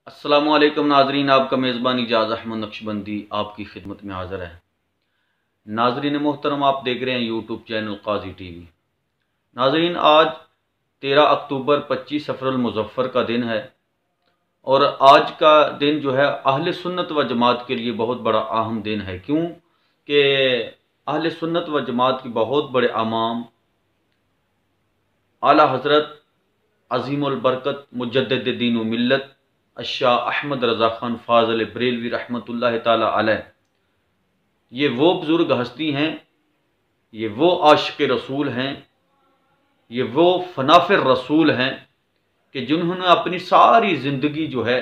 अस्सलामु अलैकुम नाजरीन, आपका मेज़बान इजाज़ अहमद नक्शबंदी आपकी खिदमत में हाज़िर है। नाजरीन मोहतरम, आप देख रहे हैं यूट्यूब चैनल काजी टीवी। नाजरीन, आज 13 अक्टूबर 25 सफ़रुल मुज़फ़्फ़र का दिन है और आज का दिन जो है अहले सुन्नत व जमात के लिए बहुत बड़ा अहम दिन है। क्यों कि अहले सुन्नत व जमात की बहुत बड़े इमाम आला हज़रत अज़ीमुल बरकत मुजद्दिद दीन व मिल्लत शाह अहमद रज़ा खान फाज़ल बरेलवी रहमतुल्लाह ताला अलैह, ये वो बुज़ुर्ग हस्ती हैं, ये वो आशिक़ रसूल हैं, ये वो फनाफिर रसूल हैं कि जिन्होंने अपनी सारी ज़िंदगी जो है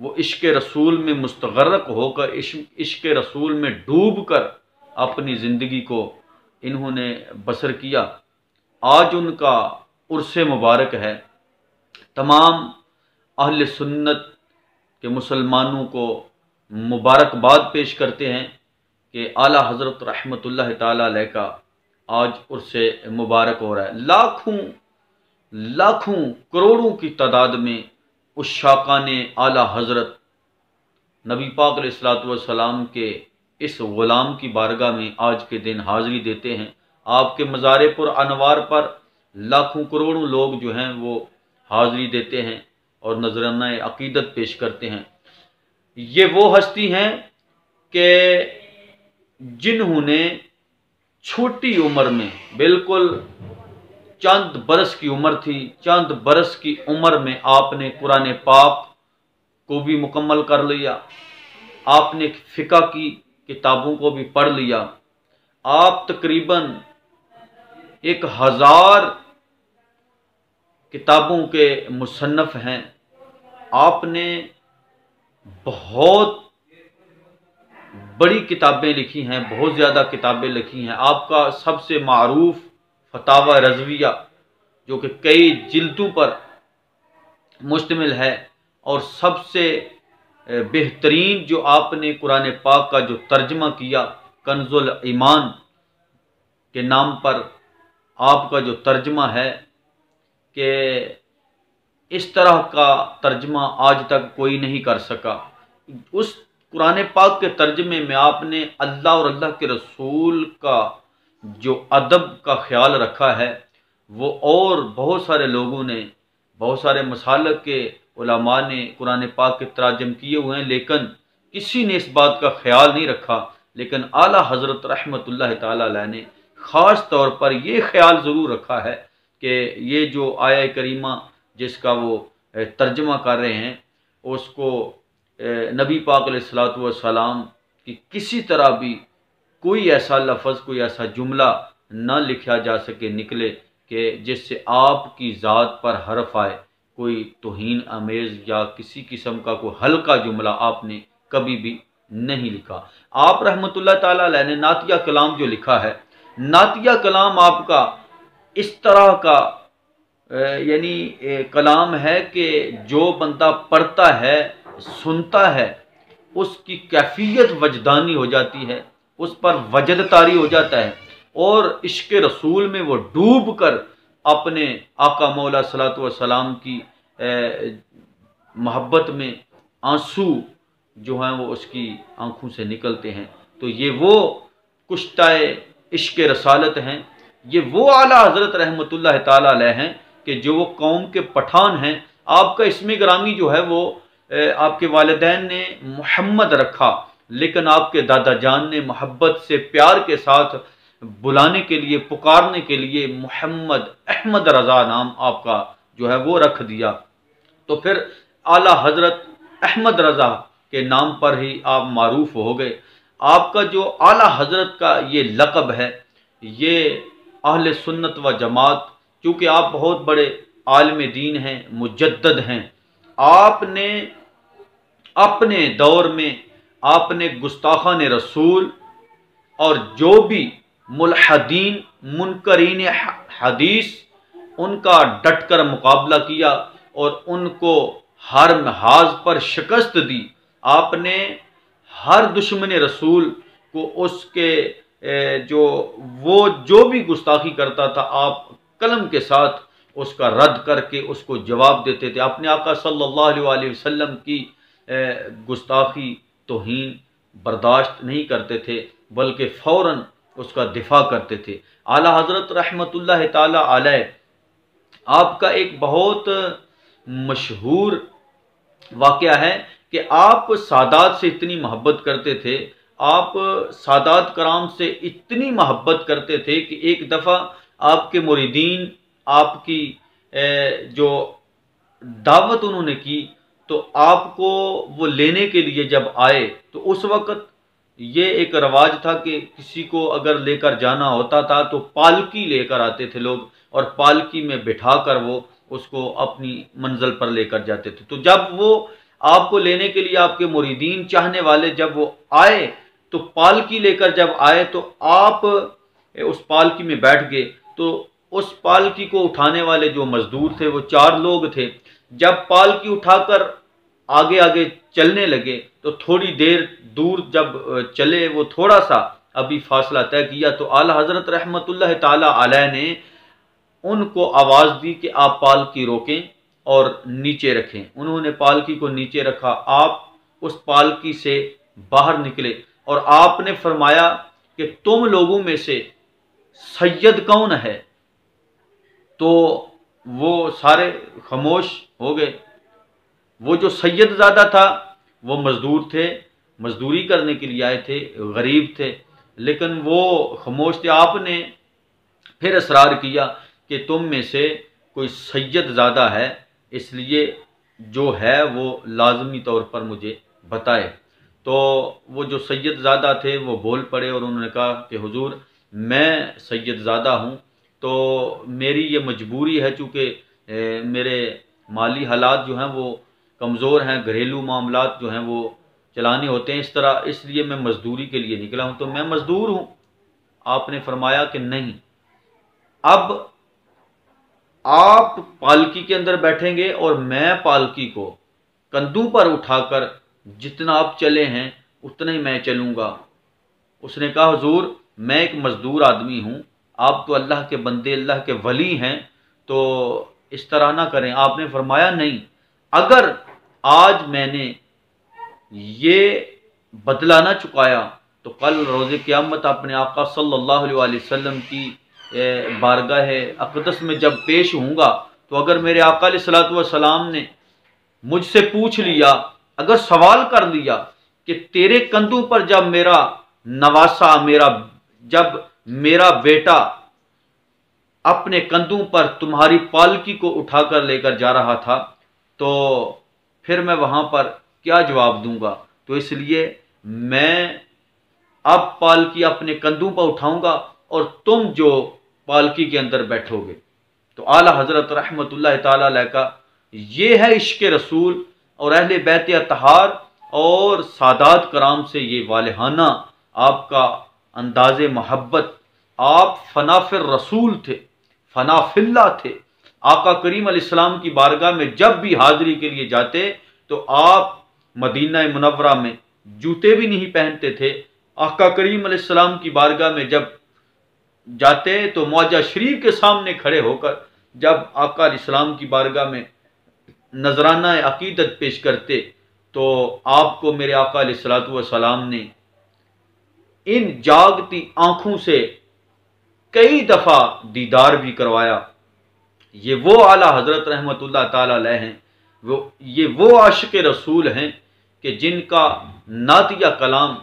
वो इश्क़ रसूल में मुस्तग़र्क़ होकर इश्क़ रसूल में डूब कर अपनी ज़िंदगी को इन्होंने बसर किया। आज उनका उर्स मुबारक है। तमाम अहले सुन्नत के मुसलमानों को मुबारकबाद पेश करते हैं कि आला हज़रत रहमतुल्लाह ताला अलैह का आज उर्से मुबारक हो रहा है। लाखों लाखों करोड़ों की तादाद में उस शाकाने आला हज़रत नबी पाक अलैहिस्सलातु वस्सलाम के इस ग़ुलाम की बारगाह में आज के दिन हाज़िरी देते हैं। आपके मज़ार पुर अनवार पर लाखों करोड़ों लोग जो हैं वो हाज़िरी देते हैं और नजराना अकीदत पेश करते हैं। ये वो हस्ती हैं कि जिन्होंने छोटी उम्र में, बिल्कुल चंद बरस की उम्र थी, चंद बरस की उम्र में आपने कुरान पाक को भी मुकम्मल कर लिया, आपने फ़िक़्ह की किताबों को भी पढ़ लिया। आप तकरीबन 1000 किताबों के मुसन्नफ़ हैं। आपने बहुत बड़ी किताबें लिखी हैं, बहुत ज़्यादा किताबें लिखी हैं। आपका सबसे मारूफ फतावा रज़विया जो कि कई जिल्दों पर मुश्तमिल है, और सबसे बेहतरीन जो आपने कुरान पाक का जो तर्जमा किया कंजुल ईमान के नाम पर आपका जो तर्जमा है कि इस तरह का तर्जमा आज तक कोई नहीं कर सका। उस कुरान पाक के तर्जमे में आपने अल्लाह और अल्लाह के रसूल का जो अदब का ख्याल रखा है वो, और बहुत सारे लोगों ने, बहुत सारे मसालक के उलमा ने कुरान पाक के तराजम किए हुए हैं, लेकिन किसी ने इस बात का ख्याल नहीं रखा। लेकिन आला हज़रत रहमतुल्लाह ताला अलैह ने ख़ास तौर पर यह ख्याल ज़रूर रखा है कि ये जो आया करीमा जिसका वो तर्जमा कर रहे हैं उसको नबी पाक अलैहिस्सलातु वस्सलाम की किसी तरह भी कोई ऐसा लफ्ज़, कोई ऐसा जुमला न लिखा जा सके निकले कि जिससे आपकी ज़ात पर हर्फ आए, कोई तौहीन आमेज़ या किसी किस्म का कोई हल्का जुमला आपने कभी भी नहीं लिखा। आप रहमतुल्लाह ताला अलैह ने नातिया कलाम जो लिखा है, नातिया कलाम आपका इस तरह का यानी कलाम है कि जो बंदा पढ़ता है, सुनता है, उसकी कैफियत वजदानी हो जाती है, उस पर वजद तारी हो जाता है और इश्क़ रसूल में वो डूब कर अपने आका मौला सल्लल्लाहु अलैहि वसल्लम की मोहब्बत में आंसू जो हैं वो उसकी आंखों से निकलते हैं। तो ये वो कुश्ताए इश्क़ रसालत हैं, ये वो आला हज़रत रहमतुल्लाह ताला अलैह हैं कि जो वो कौम के पठान हैं। आपका इसमें ग्रामी जो है वो आपके वालिदैन ने मोहम्मद रखा, लेकिन आपके दादा जान ने मोहब्बत से प्यार के साथ बुलाने के लिए, पुकारने के लिए मोहम्मद अहमद रज़ा नाम आपका जो है वो रख दिया। तो फिर आला हज़रत अहमद रज़ा के नाम पर ही आप मारूफ हो गए। आपका जो आला हज़रत का ये लक़ब है, ये अहले सुन्नत व जमात, चूँकि आप बहुत बड़े आलिम दीन हैं, मुजद्दद हैं, आपने अपने दौर में आपने गुस्ताखान रसूल और जो भी मुल्हदीन मुनकरीन हदीस उनका डट कर मुकाबला किया और उनको हर महाज पर शिकस्त दी। आपने हर दुश्मन रसूल को उसके जो भी गुस्ताखी करता था, आप कलम के साथ اس کا رد کر کے اس کو جواب دیتے تھے، اپنے آقا صلی اللہ علیہ وسلم کی گستاخی توہین برداشت نہیں کرتے تھے، بلکہ فوراً اس کا دفاع کرتے تھے۔ اعلیٰ حضرت رحمۃ اللہ تعالی علیہ آپ کا ایک بہت مشہور واقعہ ہے کہ آپ سادات سے اتنی محبت کرتے تھے، آپ سادات کرام سے اتنی محبت کرتے تھے کہ ایک دفعہ آپ کے مریدین آپ کی جو دعوت انہوں نے کی تو آپ کو وہ لینے کے لیے جب آئے تو اس وقت یہ ایک رواج تھا کہ کسی کو اگر لے کر جانا ہوتا تھا تو پالکی لے کر آتے تھے لوگ، اور پالکی میں بٹھا کر وہ اس کو اپنی منزل پر لے کر جاتے تھے۔ تو جب وہ آپ کو لینے کے لیے آپ کے مریدین چاہنے والے جب وہ آئے تو پالکی لے کر جب آئے تو آپ اس پالکی میں بیٹھ گئے، تو اس پالکی کو اٹھانے والے جو مزدور تھے وہ 4 لوگ تھے۔ جب پالکی اٹھا کر آگے آگے چلنے لگے تو تھوڑی دیر دور جب چلے، وہ تھوڑا سا ابھی فاصلہ طے کیا تو اعلیٰ حضرت رحمۃ اللہ تعالی علیہ نے ان کو آواز دی کہ آپ پالکی روکیں اور نیچے رکھیں۔ انہوں نے پالکی کو نیچے رکھا، آپ اس پالکی سے باہر نکلے اور آپ نے فرمایا کہ تم لوگوں میں سے سید کون ہے؟ تو وہ سارے خاموش ہو گئے۔ وہ جو سید زادہ تھا وہ مزدور تھے، مزدوری کرنے کے لیے آئے تھے، غریب تھے، لیکن وہ خاموش تھے۔ آپ نے پھر اصرار کیا کہ تم میں سے کوئی سید زادہ ہے، اس لیے جو ہے وہ لازمی طور پر مجھے بتائے۔ تو وہ جو سید زادہ تھے وہ بول پڑے اور انہوں نے کہا کہ حضور میں سید زادہ ہوں، تو میری یہ مجبوری ہے، چونکہ میرے مالی حالات جو ہیں وہ کمزور ہیں، گھریلو معاملات جو ہیں وہ چلانے ہوتے ہیں اس طرح، اس لیے میں مزدوری کے لیے نکلا ہوں، تو میں مزدور ہوں۔ آپ نے فرمایا کہ نہیں، اب آپ پالکی کے اندر بیٹھیں گے اور میں پالکی کو کندھوں پر اٹھا کر جتنا آپ چلے ہیں اتنا ہی میں چلوں گا۔ اس نے کہا حضور میں ایک مزدور آدمی ہوں، آپ تو اللہ کے بندے، اللہ کے ولی ہیں، تو اس طرح نہ کریں۔ آپ نے فرمایا نہیں، اگر آج میں نے یہ بدلہ نہ چکایا تو کل روز قیامت اپنے آقا صلی اللہ علیہ وسلم کی بارگاہ اقدس میں جب پیش ہوں گا تو اگر میرے آقا علیہ الصلوۃ والسلام نے مجھ سے پوچھ لیا، اگر سوال کر لیا کہ تیرے کندھوں پر جب میرا نواسا، جب میرا بیٹا اپنے کندھوں پر تمہاری پالکی کو اٹھا کر لے کر جا رہا تھا تو پھر میں وہاں پر کیا جواب دوں گا؟ تو اس لیے میں اب پالکی اپنے کندھوں پر اٹھاؤں گا اور تم جو پالکی کے اندر بیٹھو گے۔ تو اعلیٰ حضرت رحمۃ اللہ تعالی علیہ کا یہ ہے عشق رسول، اور اہل بیت اطہار اور سادات کرام سے یہ والہانہ آپ کا انداز محبت۔ آپ فنا فی الرسول تھے، فنا فی اللہ تھے۔ آقا کریم علیہ السلام کی بارگاہ میں جب بھی حاضری کے لیے جاتے تو آپ مدینہ منورہ میں جوتے بھی نہیں پہنتے تھے۔ آقا کریم علیہ السلام کی بارگاہ میں جب جاتے تو معجہ شریف کے سامنے کھڑے ہو کر جب آقا علیہ السلام کی بارگاہ میں نذرانہ عقیدت پیش کرتے تو آپ کو میرے آقا علیہ الصلوۃ والسلام نے ان جاگتی آنکھوں سے کئی دفعہ دیدار بھی کروایا۔ یہ وہ اعلیٰ حضرت رحمۃ اللہ تعالی علیہ ہیں، یہ وہ عاشق رسول ہیں کہ جن کا نعتیہ کلام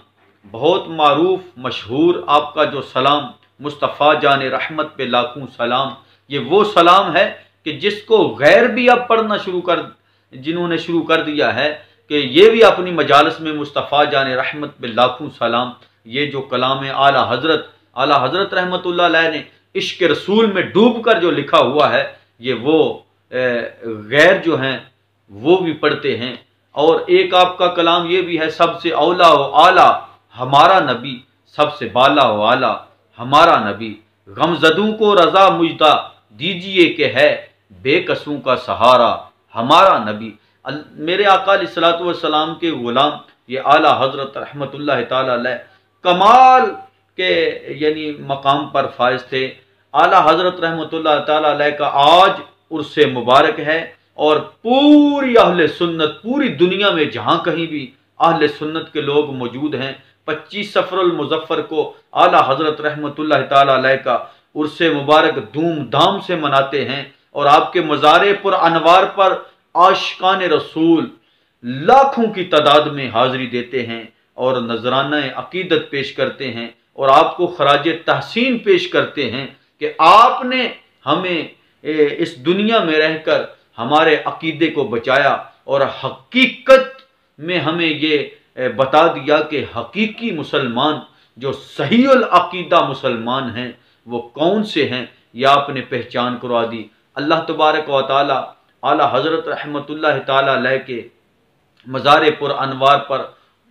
بہت معروف مشہور، آپ کا جو سلام مصطفیٰ جان رحمت پہ لاکھوں سلام، یہ وہ سلام ہے کہ جس کو غیر بھی اب پڑھنا جنہوں نے شروع کر دیا ہے کہ یہ بھی اپنی مجالس میں مصطفیٰ جان رحمت پہ لاکھوں سلام، یہ جو کلام اعلیٰ حضرت رحمت اللہ علیہ نے عشق رسول میں ڈوب کر جو لکھا ہوا ہے، یہ وہ غیر جو ہیں وہ بھی پڑھتے ہیں۔ اور ایک آپ کا کلام یہ بھی ہے، سب سے اولا و اعلیٰ ہمارا نبی، سب سے بالا و اعلیٰ ہمارا نبی، غم زدوں کو رضا مجدہ دیجئے کہ ہے بے قصوں کا سہارا ہمارا نبی۔ میرے آقا علیہ الصلوۃ والسلام کے غلام یہ اعلیٰ حضرت رحمت اللہ تعالی علیہ کمال کے یعنی مقام پر فائز تھے۔ اعلیٰ حضرت رحمت اللہ تعالی علیہ کا آج उर्स मुबारक है। और पूरी अहले सुन्नत, पूरी दुनिया में जहाँ कहीं भी अहले सुन्नत के लोग मौजूद हैं, 25 सफरुल मुज़फ़्फ़र को आला हज़रत रहमतुल्लाह ताला अलैह का उर्स मुबारक धूमधाम से मनाते हैं। और आपके मज़ार पर अनवार पर आशिकान रसूल लाखों की तादाद में हाज़िरी देते हैं और नजराना अकीदत पेश करते हैं और आपको खराज तहसीन पेश करते हैं कि आपने हमें इस दुनिया में रहकर हमारे अकीदे को बचाया और हकीकत में हमें ये बता दिया कि हकीकी मुसलमान जो सहीउल अकीदा मुसलमान हैं वो कौन से हैं, यह आपने पहचान करवा दी। अल्लाह तबारक व तआला आला हज़रत रहमतुल्लाह ताला अलैह के मज़ार पर अनवार पर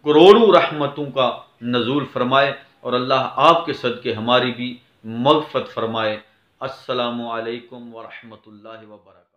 करोड़ों रहमतों का नज़ूल फरमाए और अल्लाह आपके सदके हमारी भी मग़फ़रत फरमाए। अस्सलामु अलैकुम व रहमतुल्लाहि व बरकातहू।